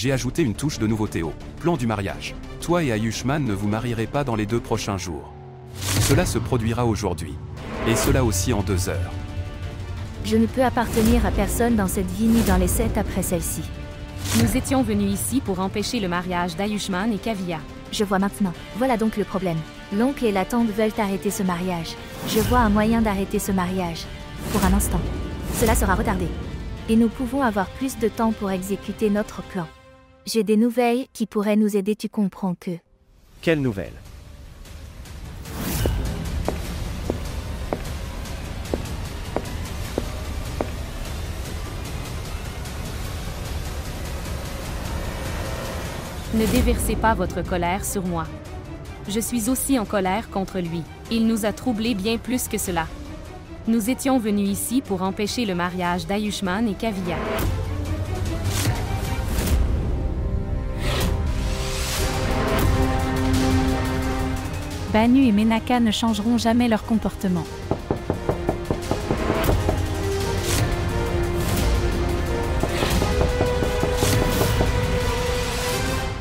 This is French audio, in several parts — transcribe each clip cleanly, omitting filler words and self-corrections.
J'ai ajouté une touche de nouveauté au plan du mariage. Toi et Ayushman ne vous marierez pas dans les 2 prochains jours. Cela se produira aujourd'hui. Et cela aussi en 2 heures. Je ne peux appartenir à personne dans cette vie ni dans les 7 après celle-ci. Nous étions venus ici pour empêcher le mariage d'Ayushman et Kavya. Je vois maintenant. Voilà donc le problème. L'oncle et la tante veulent arrêter ce mariage. Je vois un moyen d'arrêter ce mariage. Pour un instant. Cela sera retardé. Et nous pouvons avoir plus de temps pour exécuter notre plan. J'ai des nouvelles qui pourraient nous aider, tu comprends que... Quelle nouvelle? Ne déversez pas votre colère sur moi. Je suis aussi en colère contre lui. Il nous a troublés bien plus que cela. Nous étions venus ici pour empêcher le mariage d'Ayushman et Kavya. Banu et Menaka ne changeront jamais leur comportement.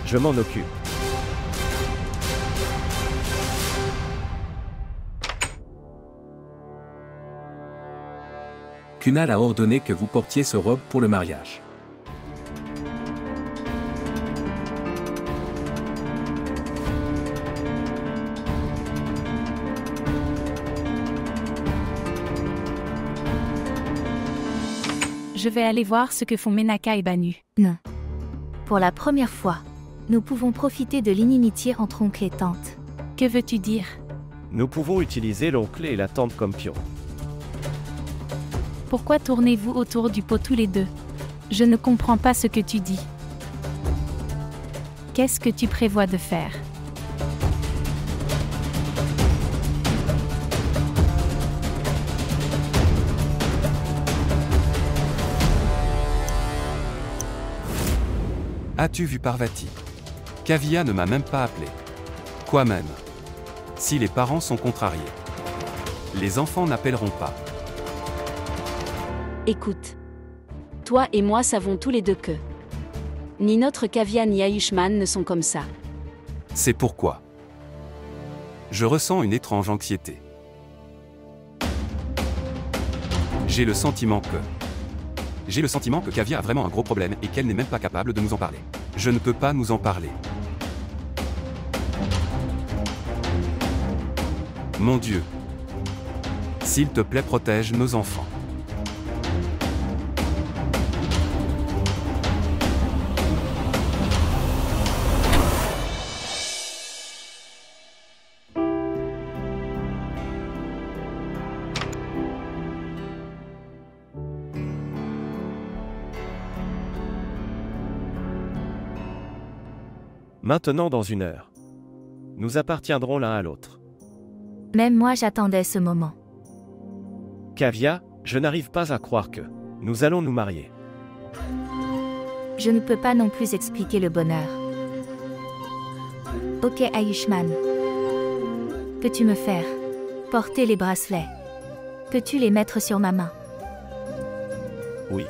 Je m'en occupe. Kunal a ordonné que vous portiez ce robe pour le mariage. Je vais aller voir ce que font Menaka et Banu. Non. Pour la première fois, nous pouvons profiter de l'inimitié entre oncle et tante. Que veux-tu dire? Nous pouvons utiliser l'oncle et la tante comme pion. Pourquoi tournez-vous autour du pot tous les deux? Je ne comprends pas ce que tu dis. Qu'est-ce que tu prévois de faire? As-tu vu Parvati? Kavya ne m'a même pas appelé. Quoi même? Si les parents sont contrariés, les enfants n'appelleront pas. Écoute. Toi et moi savons tous les deux que ni notre Kavya ni Ayushman ne sont comme ça. C'est pourquoi je ressens une étrange anxiété. J'ai le sentiment que Kavya a vraiment un gros problème et qu'elle n'est même pas capable de nous en parler. Je ne peux pas nous en parler. Mon Dieu. S'il te plaît, protège nos enfants. Maintenant dans 1 heure. Nous appartiendrons l'un à l'autre. Même moi j'attendais ce moment. Kavya, je n'arrive pas à croire que nous allons nous marier. Je ne peux pas non plus expliquer le bonheur. Ok Ayushman. Peux-tu me faire porter les bracelets? Peux-tu les mettre sur ma main? Oui.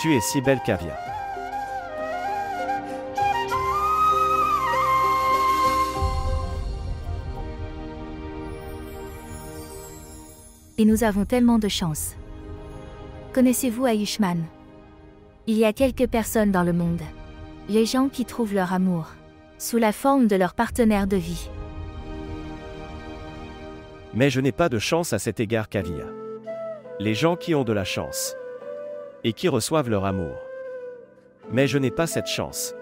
Tu es si belle, Kavya. Et nous avons tellement de chance. Connaissez-vous Ayushman? Il y a quelques personnes dans le monde. Les gens qui trouvent leur amour sous la forme de leur partenaire de vie. Mais je n'ai pas de chance à cet égard, Kavya. Les gens qui ont de la chance et qui reçoivent leur amour. Mais je n'ai pas cette chance.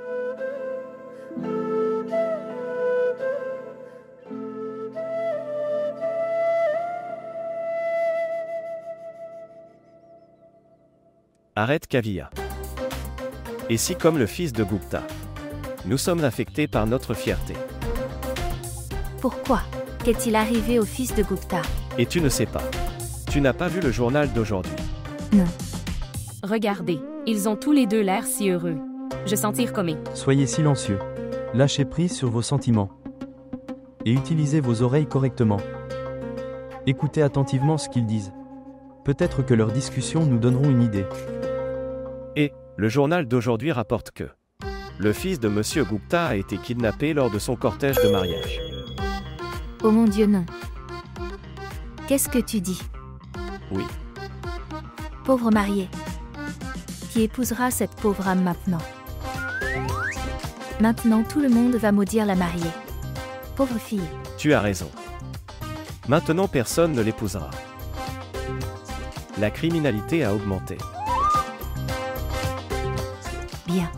Arrête, Kavya. Et si, comme le fils de Gupta, nous sommes affectés par notre fierté? Pourquoi? Qu'est-il arrivé au fils de Gupta? Et tu ne sais pas. Tu n'as pas vu le journal d'aujourd'hui. Non. Regardez, ils ont tous les deux l'air si heureux. Je sentir comme. Soyez silencieux. Lâchez prise sur vos sentiments. Et utilisez vos oreilles correctement. Écoutez attentivement ce qu'ils disent. Peut-être que leurs discussions nous donneront une idée. Et, le journal d'aujourd'hui rapporte que le fils de Monsieur Gupta a été kidnappé lors de son cortège de mariage. Oh mon Dieu, non. Qu'est-ce que tu dis? Oui. Pauvre mariée. Qui épousera cette pauvre âme maintenant? Maintenant tout le monde va maudire la mariée. Pauvre fille. Tu as raison. Maintenant personne ne l'épousera. La criminalité a augmenté. Bien.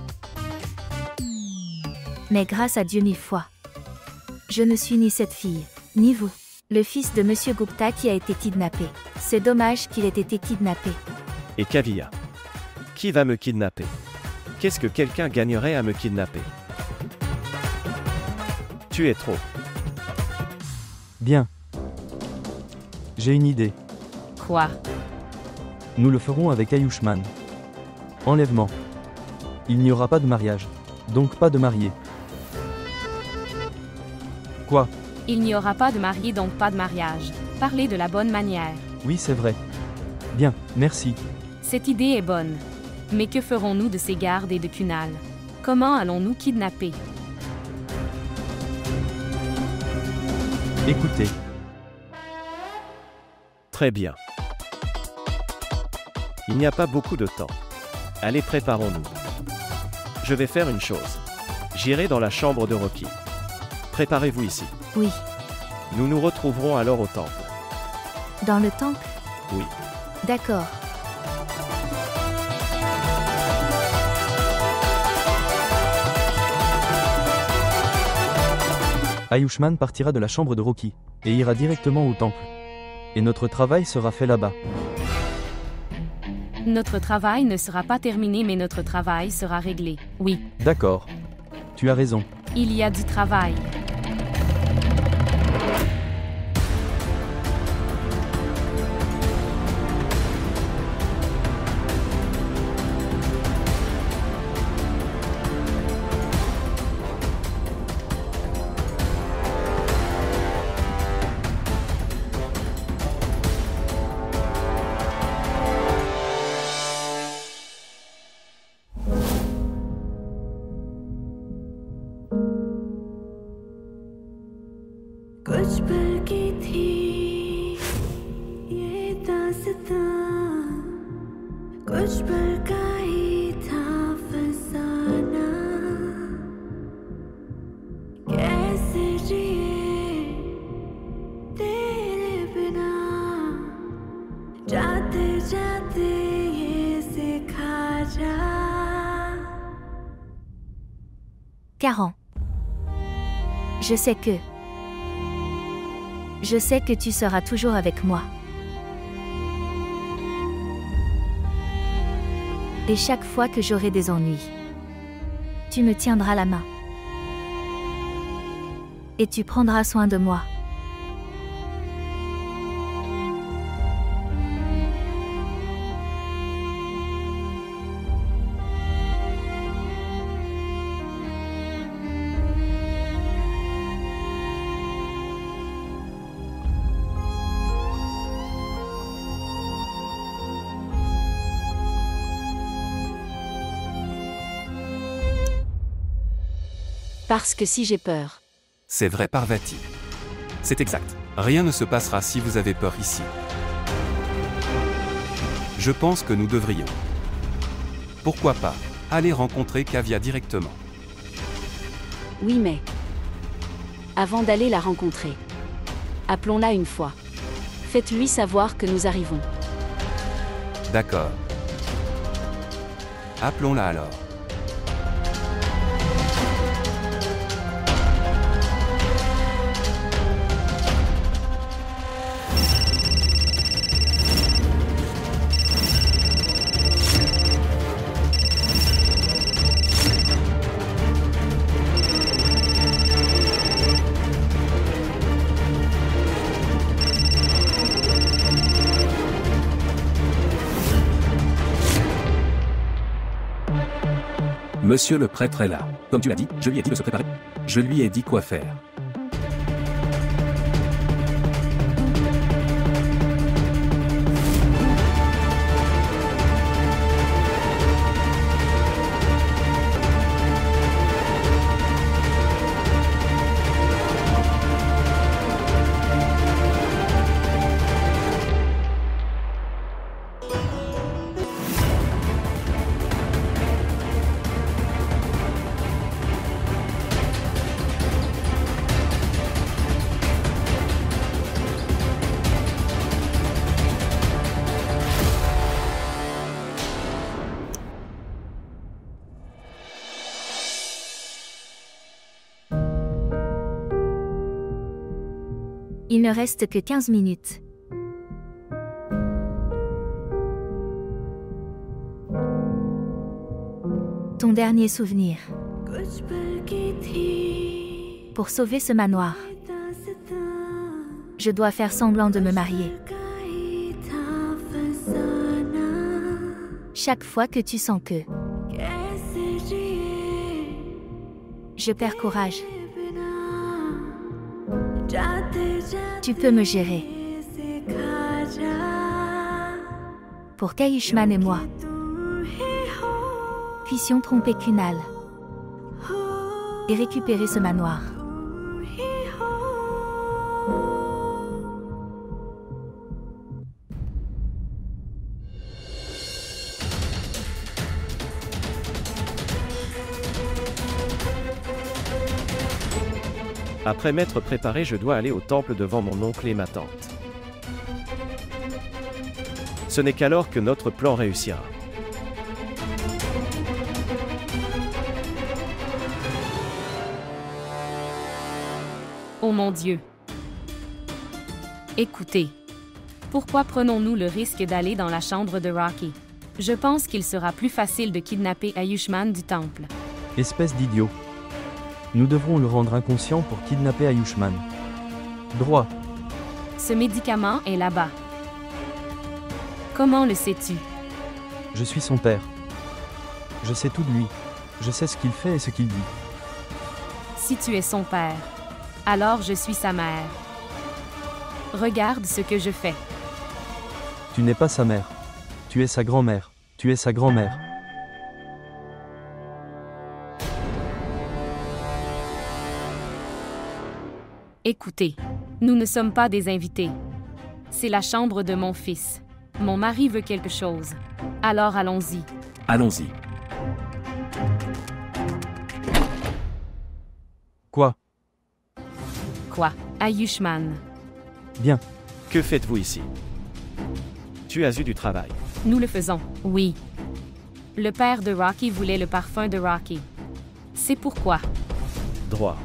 Mais grâce à Dieu 1000 fois. Je ne suis ni cette fille, ni vous. Le fils de Monsieur Gupta qui a été kidnappé. C'est dommage qu'il ait été kidnappé. Et Kavya? Qui va me kidnapper? Qu'est-ce que quelqu'un gagnerait à me kidnapper? Tu es trop. Bien. J'ai une idée. Quoi? Nous le ferons avec Ayushman. Enlèvement. Il n'y aura pas de mariage. Donc pas de marié. Quoi? Il n'y aura pas de marié donc pas de mariage. Parlez de la bonne manière. Oui, c'est vrai. Bien, merci. Cette idée est bonne. Mais que ferons-nous de ces gardes et de Kunal? Comment allons-nous kidnapper? Écoutez. Très bien. Il n'y a pas beaucoup de temps. Allez, préparons-nous. Je vais faire une chose. J'irai dans la chambre de Rocky. Préparez-vous ici. Oui. Nous nous retrouverons alors au temple. Dans le temple? Oui. D'accord. Ayushman partira de la chambre de Rocky et ira directement au temple. Et notre travail sera fait là-bas. Notre travail ne sera pas terminé mais notre travail sera réglé. Oui. D'accord. Tu as raison. Il y a du travail. कुछ पल की थी ये दास्तां, कुछ पल का ही था फसाना। कैसे जिए तेरे बिना, जाते जाते ये सिखा जा। 40. Je sais que tu seras toujours avec moi. Et chaque fois que j'aurai des ennuis, tu me tiendras la main. Et tu prendras soin de moi. Parce que si j'ai peur. C'est vrai, Parvati. C'est exact. Rien ne se passera si vous avez peur ici. Je pense que nous devrions. Pourquoi pas aller rencontrer Kavya directement. Oui, mais avant d'aller la rencontrer, appelons-la une fois. Faites-lui savoir que nous arrivons. D'accord. Appelons-la alors. Monsieur le prêtre est là. Comme tu l'as dit, je lui ai dit de se préparer. Je lui ai dit quoi faire. Il ne reste que 15 minutes. Ton dernier souvenir. कुछ पल की थी Pour sauver ce manoir, दास्तां je dois faire semblant de me marier. का ही था फसाना Chaque fois que tu sens que कैसे जिए je perds courage, बिना जाते जाते tu peux me gérer. सिखा जा Pour qu'Ayushman et moi तू ही हो puissions tromper Kunal et récupérer ce manoir. तू ही हो Après m'être préparé, je dois aller au temple devant mon oncle et ma tante. Ce n'est qu'alors que notre plan réussira. Oh mon Dieu. Écoutez. Pourquoi prenons-nous le risque d'aller dans la chambre de Rocky? Je pense qu'il sera plus facile de kidnapper Ayushman du temple. Espèce d'idiot. Nous devrons le rendre inconscient pour kidnapper Ayushman. Droit. Ce médicament est là-bas. Comment le sais-tu? Je suis son père. Je sais tout de lui. Je sais ce qu'il fait et ce qu'il dit. Si tu es son père, alors je suis sa mère. Regarde ce que je fais. Tu n'es pas sa mère. Tu es sa grand-mère. Tu es sa grand-mère. Écoutez, nous ne sommes pas des invités. C'est la chambre de mon fils. Mon mari veut quelque chose. Alors allons-y. Allons-y. Quoi? Quoi? Ayushman. Bien. Que faites-vous ici? Tu as eu du travail. Nous le faisons, oui. Le père de Rocky voulait le parfum de Rocky. C'est pourquoi. Droit.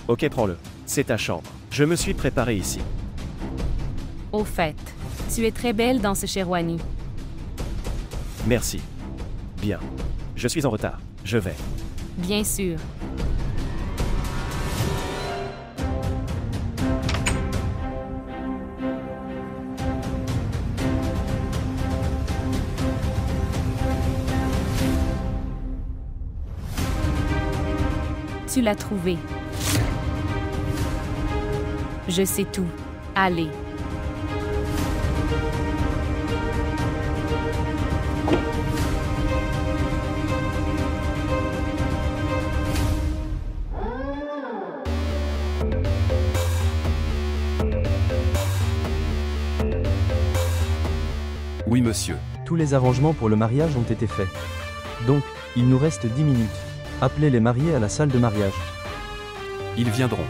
Ok, prends-le. C'est ta chambre. Je me suis préparé ici. Au fait, tu es très belle dans ce sherwani. Merci. Bien. Je suis en retard. Je vais. Bien sûr. Tu l'as trouvé. Je sais tout. Allez. Oui, monsieur. Tous les arrangements pour le mariage ont été faits. Donc, il nous reste 10 minutes. Appelez les mariés à la salle de mariage. Ils viendront.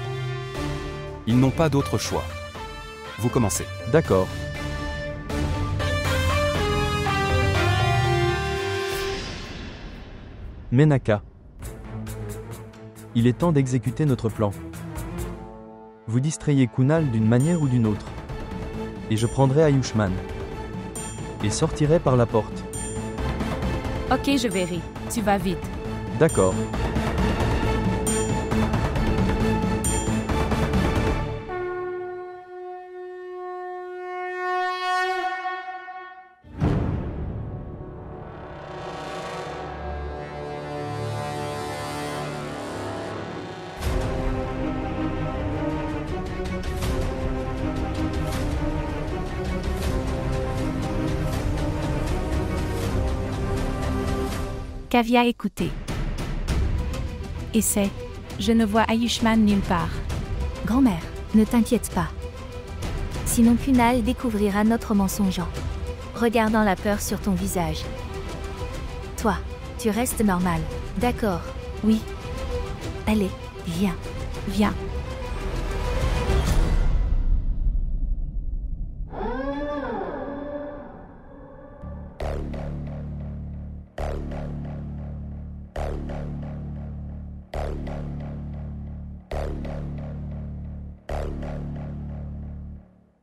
Ils n'ont pas d'autre choix. Vous commencez. D'accord. Menaka. Il est temps d'exécuter notre plan. Vous distrayez Kunal d'une manière ou d'une autre. Et je prendrai Ayushman. Et sortirai par la porte. Ok, je verrai. Tu vas vite. D'accord. Kavya, écoutez. Et c'est, je ne vois Ayushman nulle part. Grand-mère, ne t'inquiète pas. Sinon Kunal découvrira notre mensonge en regardant la peur sur ton visage. Toi, tu restes normal. D'accord. Oui, Allez, viens. viens.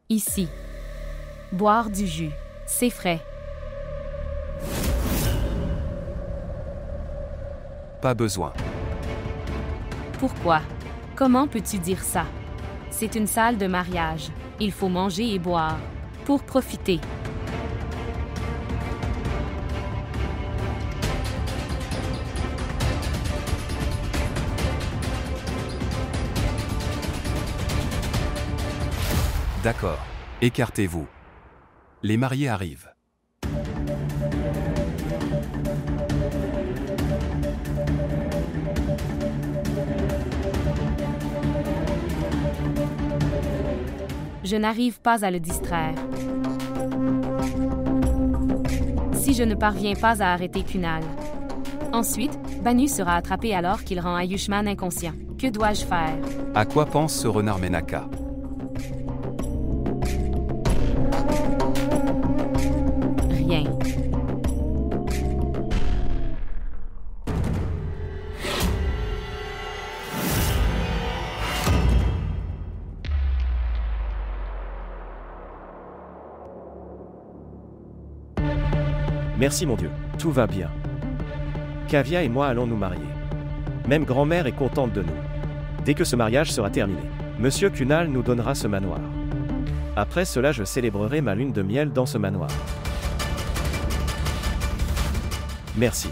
Ici. Boire du jus. C'est frais. Pas besoin. Pourquoi? Comment peux-tu dire ça? C'est une salle de mariage. Il faut manger et boire. Pour profiter. D'accord. Écartez-vous. Les mariés arrivent. Je n'arrive pas à le distraire. Si je ne parviens pas à arrêter Kunal. Ensuite, Banu sera attrapé alors qu'il rend Ayushman inconscient. Que dois-je faire? À quoi pense ce renard Menaka? Rien. Merci mon Dieu, tout va bien. Kavya et moi allons nous marier. Même grand-mère est contente de nous. Dès que ce mariage sera terminé, Monsieur Kunal nous donnera ce manoir. Après cela, je célébrerai ma lune de miel dans ce manoir. Merci.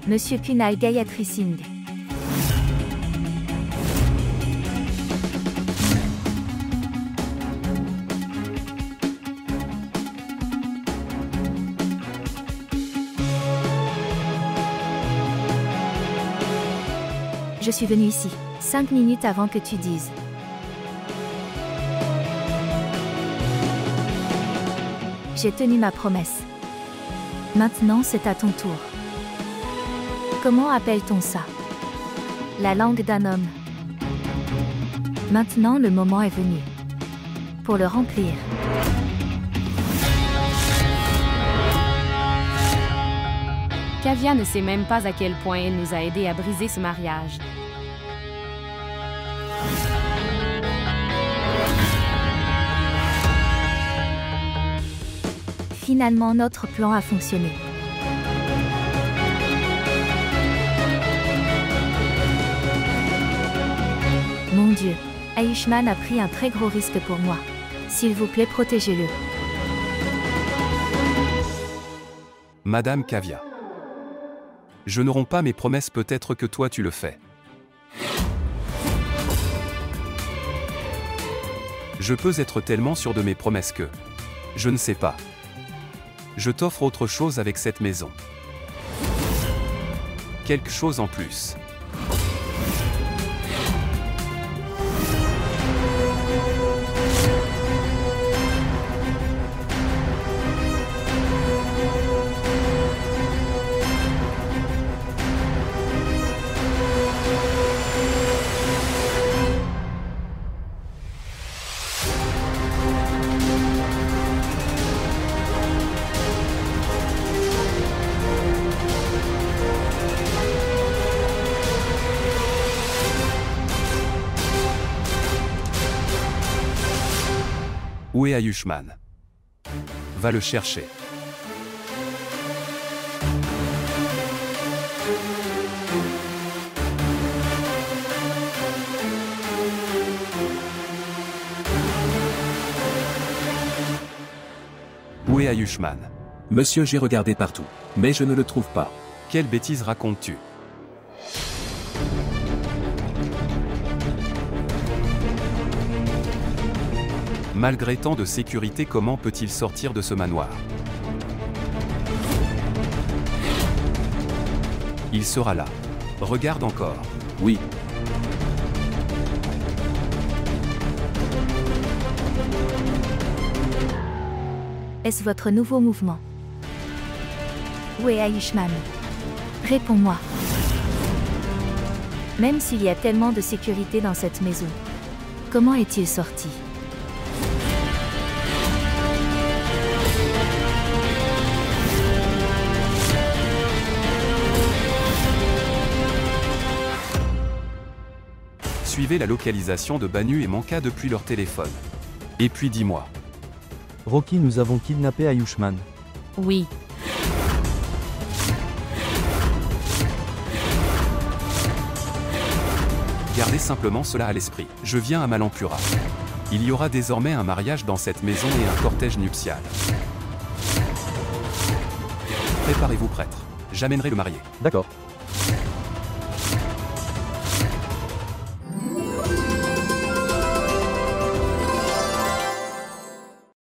Monsieur Kunal Gayatri Singh. Je suis venu ici, 5 minutes avant que tu dises. J'ai tenu ma promesse. Maintenant c'est à ton tour. Comment appelle-t-on ça? La langue d'un homme. Maintenant le moment est venu. Pour le remplir. Kavya ne sait même pas à quel point elle nous a aidés à briser ce mariage. Finalement, notre plan a fonctionné. Mon Dieu, Ayushmann a pris un très gros risque pour moi. S'il vous plaît, protégez-le. Madame Kavya. Je ne romps pas mes promesses, peut-être que toi tu le fais. Je peux être tellement sûr de mes promesses que... Je ne sais pas. Je t'offre autre chose avec cette maison. Quelque chose en plus. Où est Ayushmann? Va le chercher. Où est Ayushmann? Monsieur, j'ai regardé partout, mais je ne le trouve pas. Quelle bêtise racontes-tu? Malgré tant de sécurité, comment peut-il sortir de ce manoir? Il sera là. Regarde encore. Oui. Est-ce votre nouveau mouvement? Où est Ayushmann? Réponds-moi. Même s'il y a tellement de sécurité dans cette maison, comment est-il sorti? Suivez la localisation de Banu et Manka depuis leur téléphone. Et puis dis-moi. Rocky, nous avons kidnappé Ayushmann. Oui. Gardez simplement cela à l'esprit. Je viens à Malampura. Il y aura désormais un mariage dans cette maison et un cortège nuptial. Préparez-vous, prêtre. J'amènerai le marié. D'accord.